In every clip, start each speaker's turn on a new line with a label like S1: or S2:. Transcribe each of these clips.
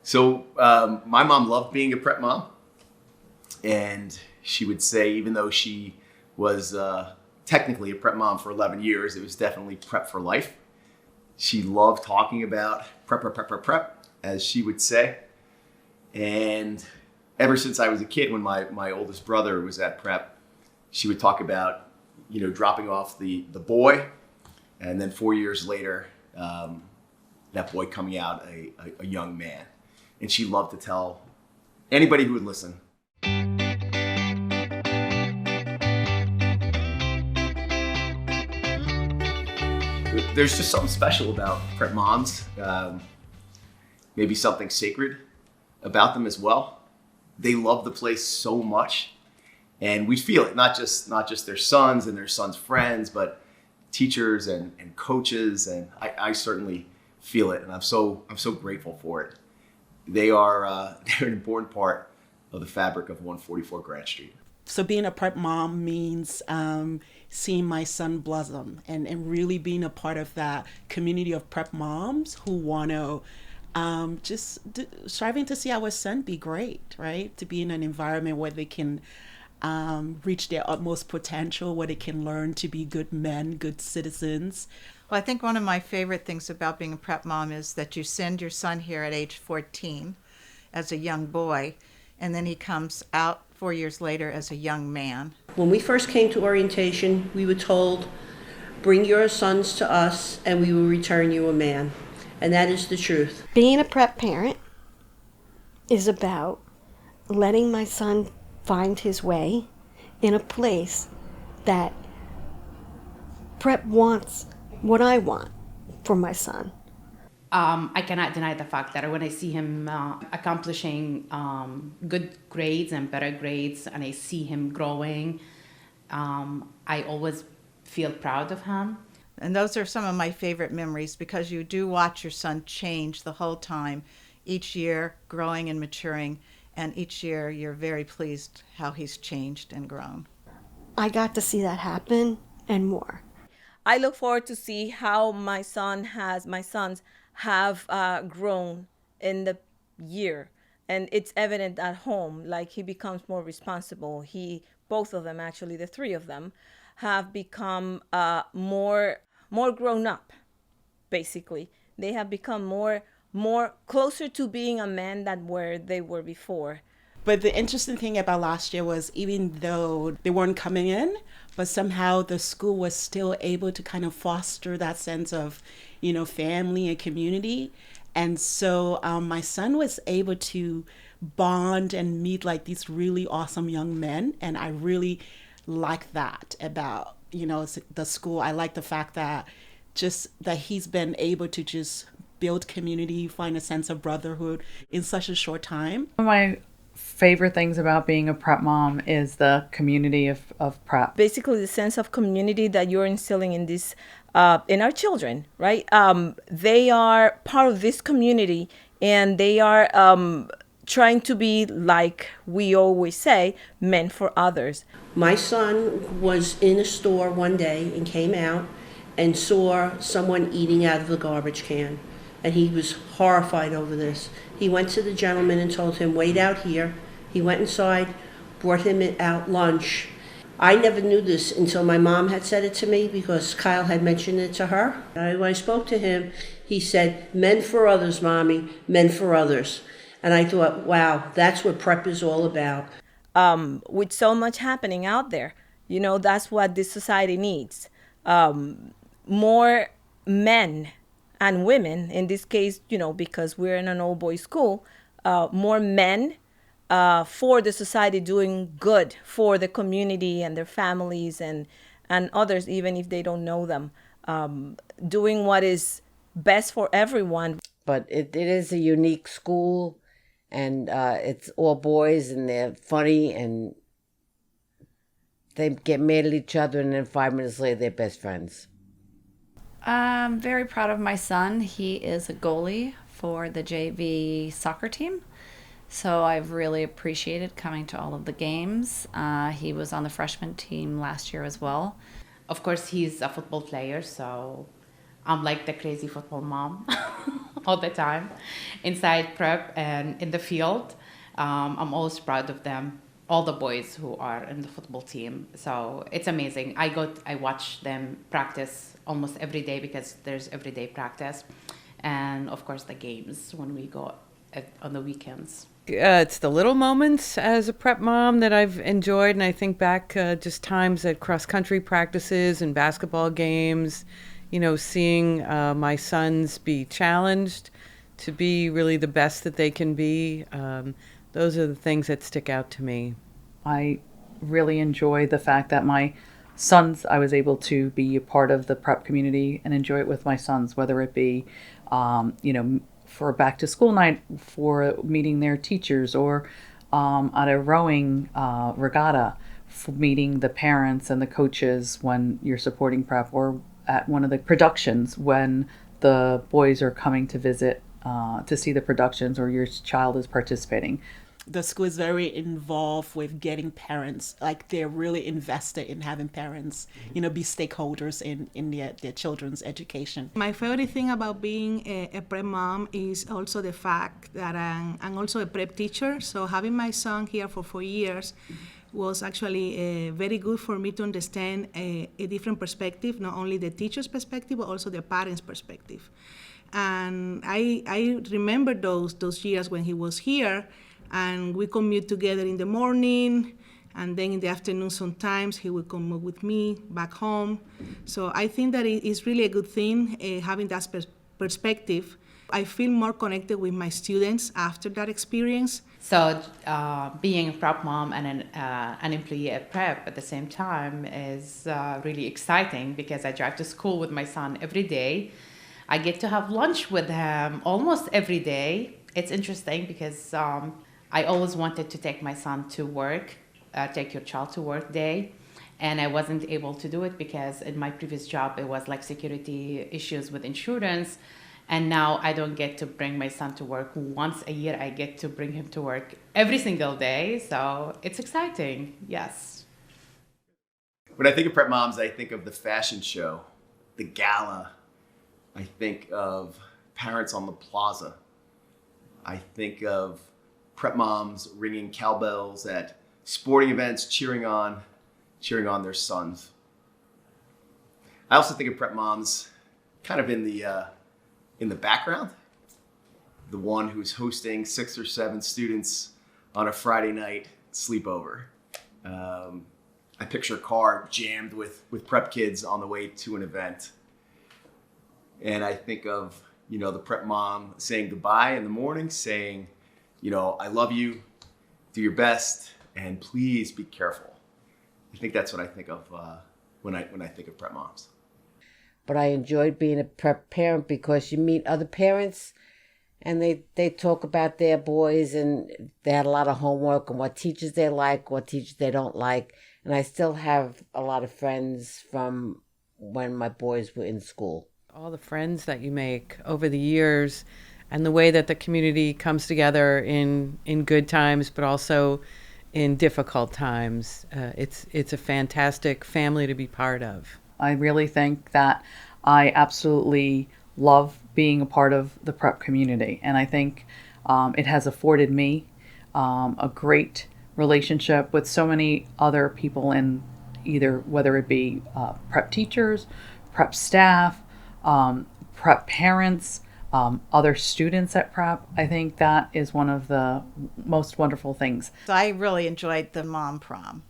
S1: So my mom loved being a prep mom. And she would say, even though she was technically a prep mom for 11 years, it was definitely prep for life. She loved talking about prep, as she would say. And ever since I was a kid, when my oldest brother was at prep, she would talk about, dropping off the boy. And then 4 years later, that boy coming out a young man. And she loved to tell anybody who would listen. There's just something special about prep moms, maybe something sacred about them as well. They love the place so much, and we feel it, not just their sons and their sons' friends, but teachers and coaches, and I certainly feel it, and I'm so grateful for it. They're an important part of the fabric of 144 Grant Street.
S2: So being a prep mom means seeing my son blossom and really being a part of that community of prep moms who want to striving to see our son be great, right? To be in an environment where they can reach their utmost potential, where they can learn to be good men, good citizens.
S3: Well, I think one of my favorite things about being a prep mom is that you send your son here at age 14 as a young boy, and then he comes out 4 years later as a young man.
S4: When we first came to orientation, we were told, bring your sons to us and we will return you a man. And that is the truth.
S5: Being a prep parent is about letting my son find his way in a place that prep wants what I want for my son.
S6: I cannot deny the fact that when I see him accomplishing good grades and better grades, and I see him growing, I always feel proud of him.
S3: And those are some of my favorite memories, because you do watch your son change the whole time, each year growing and maturing, and each year you're very pleased how he's changed and grown.
S5: I got to see that happen and more.
S7: I look forward to see how my sons have grown in the year, and it's evident at home. Like, he becomes more responsible. Both of them, actually, the three of them, have become more grown up. Basically, they have become more closer to being a man than where they were before.
S2: But the interesting thing about last year was, even though they weren't coming in, but somehow the school was still able to kind of foster that sense of, family and community. And so my son was able to bond and meet like these really awesome young men. And I really like that about, the school. I like the fact that he's been able to just build community, find a sense of brotherhood in such a short time.
S8: One of my favorite things about being a prep mom is the community of prep.
S7: Basically, the sense of community that you're instilling in this, in our children, right? They are part of this community, and they are trying to be, like we always say, men for others.
S4: My son was in a store one day and came out and saw someone eating out of the garbage can. And he was horrified over this. He went to the gentleman and told him, wait out here. He went inside, brought him out lunch. I never knew this until my mom had said it to me, because Kyle had mentioned it to her. When I spoke to him, he said, men for others, Mommy, men for others. And I thought, wow, that's what prep is all about.
S7: With so much happening out there, that's what this society needs. More men and women, in this case, because we're in an all-boys school, more men for the society, doing good for the community and their families and others, even if they don't know them, doing what is best for everyone.
S9: But it is a unique school, and it's all boys, and they're funny, and they get mad at each other, and then 5 minutes later they're best friends.
S8: I'm very proud of my son. He is a goalie for the JV soccer team. So I've really appreciated coming to all of the games. He was on the freshman team last year as well.
S6: Of course, he's a football player, so I'm like the crazy football mom. all the time inside prep and in the field. I'm always proud of them, all the boys who are in the football team. So it's amazing. I watch them practice almost every day because there's everyday practice. And of course the games when we go on the weekends.
S10: It's the little moments as a prep mom that I've enjoyed, and I think back just times at cross-country practices and basketball games, seeing my sons be challenged to be really the best that they can be. Those are the things that stick out to me.
S11: I really enjoy the fact that my sons, I was able to be a part of the prep community and enjoy it with my sons, whether it be, for a back to school night, for meeting their teachers, or at a rowing regatta, for meeting the parents and the coaches when you're supporting prep, or at one of the productions when the boys are coming to visit to see the productions or your child is participating.
S2: The school is very involved with getting parents, like they're really invested in having parents, be stakeholders in their children's education.
S12: My favorite thing about being a prep mom is also the fact that I'm also a prep teacher. So having my son here for 4 years was actually very good for me to understand a different perspective, not only the teacher's perspective, but also the parents' perspective. And I remember those years when he was here, and we commute together in the morning, and then in the afternoon sometimes he would come with me back home. So I think that it is really a good thing having that perspective. I feel more connected with my students after that experience.
S6: So being a prep mom and an employee at prep at the same time is really exciting because I drive to school with my son every day. I get to have lunch with him almost every day. It's interesting because I always wanted to take my son to work, take your child to work day, and I wasn't able to do it because in my previous job it was like security issues with insurance, and now I don't get to bring my son to work once a year. I get to bring him to work every single day, so it's exciting, yes.
S1: When I think of prep moms, I think of the fashion show, the gala. I think of parents on the plaza. I think of prep moms ringing cowbells at sporting events, cheering on their sons. I also think of prep moms kind of in the background, the one who's hosting 6 or 7 students on a Friday night sleepover. I picture a car jammed with prep kids on the way to an event. And I think of, the prep mom saying goodbye in the morning, saying, I love you, do your best, and please be careful. I think that's what I think of when I think of prep moms.
S9: But I enjoyed being a prep parent because you meet other parents and they talk about their boys, and they had a lot of homework and what teachers they like, what teachers they don't like. And I still have a lot of friends from when my boys were in school.
S10: All the friends that you make over the years, and the way that the community comes together in good times, but also in difficult times. It's a fantastic family to be part of.
S11: I really think that I absolutely love being a part of the prep community. And I think it has afforded me a great relationship with so many other people in either, whether it be prep teachers, prep staff, prep parents, other students at prep. I think that is one of the most wonderful things.
S3: So I really enjoyed the mom prom.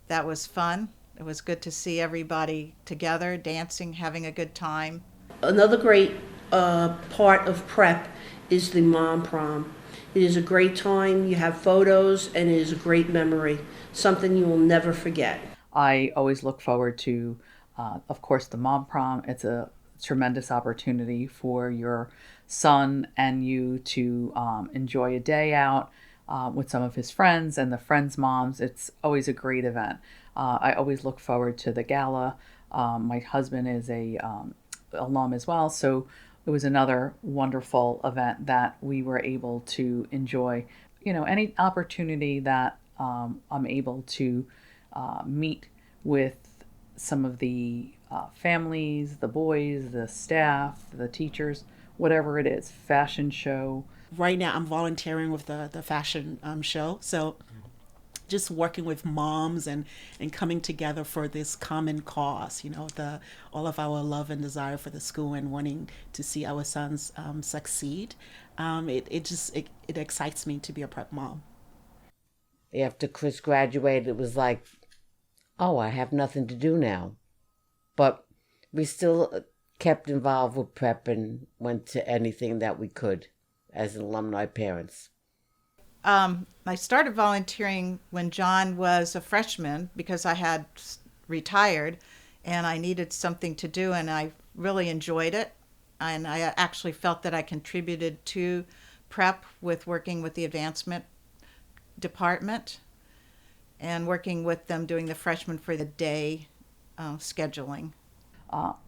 S3: That was fun. It was good to see everybody together, dancing, having a good time.
S4: Another great part of prep is the mom prom. It is a great time. You have photos, and it is a great memory, something you will never forget.
S11: I always look forward to, of course, the mom prom. It's a tremendous opportunity for your son and you to enjoy a day out with some of his friends and the friends' moms. It's always a great event. I always look forward to the gala. My husband is a alum as well, so it was another wonderful event that we were able to enjoy. Any opportunity that I'm able to meet with some of the families, the boys, the staff, the teachers, whatever it is, fashion show.
S2: Right now, I'm volunteering with the fashion show. So just working with moms and coming together for this common cause, all of our love and desire for the school and wanting to see our sons succeed. It excites me to be a prep mom.
S9: After Chris graduated, it was like, oh, I have nothing to do now. But we still kept involved with prep and went to anything that we could as alumni parents.
S3: I started volunteering when John was a freshman because I had retired and I needed something to do, and I really enjoyed it. And I actually felt that I contributed to prep with working with the advancement department and working with them doing the freshman for the day scheduling.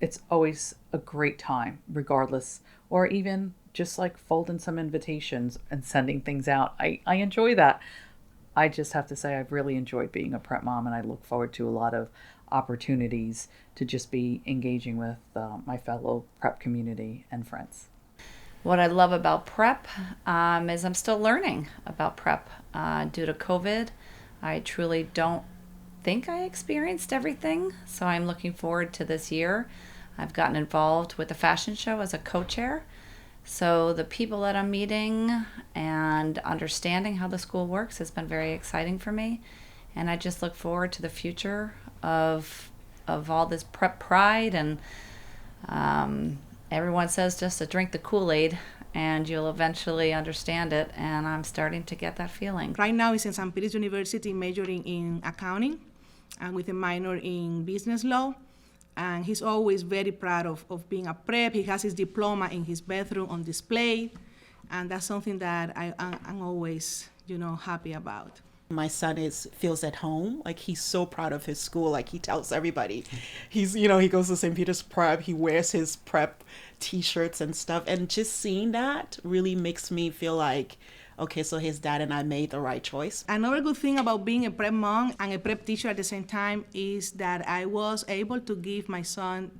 S11: It's always a great time, regardless, or even just like folding some invitations and sending things out. I enjoy that. I just have to say I've really enjoyed being a prep mom, and I look forward to a lot of opportunities to just be engaging with my fellow prep community and friends.
S8: What I love about prep is I'm still learning about prep. Due to COVID, I truly don't think I experienced everything, so I'm looking forward to this year. I've gotten involved with the fashion show as a co-chair, so the people that I'm meeting and understanding how the school works has been very exciting for me, and I just look forward to the future of all this prep pride. And everyone says just to drink the Kool-Aid and you'll eventually understand it, and I'm starting to get that feeling.
S12: Right now he's in St. Peter's University majoring in accounting and with a minor in business law. And he's always very proud of being a prep. He has his diploma in his bedroom on display. And that's something that I'm always, happy about.
S2: My son feels at home. Like, he's so proud of his school. Like, he tells everybody. He goes to St. Peter's Prep. He wears his prep t-shirts and stuff. And just seeing that really makes me feel like, okay, so his dad and I made the right choice.
S12: Another good thing about being a prep mom and a prep teacher at the same time is that I was able to give my son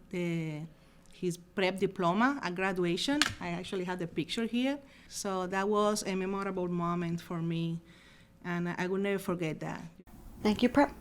S12: his prep diploma at graduation. I actually have the picture here. So that was a memorable moment for me, and I will never forget that.
S5: Thank you, Prep.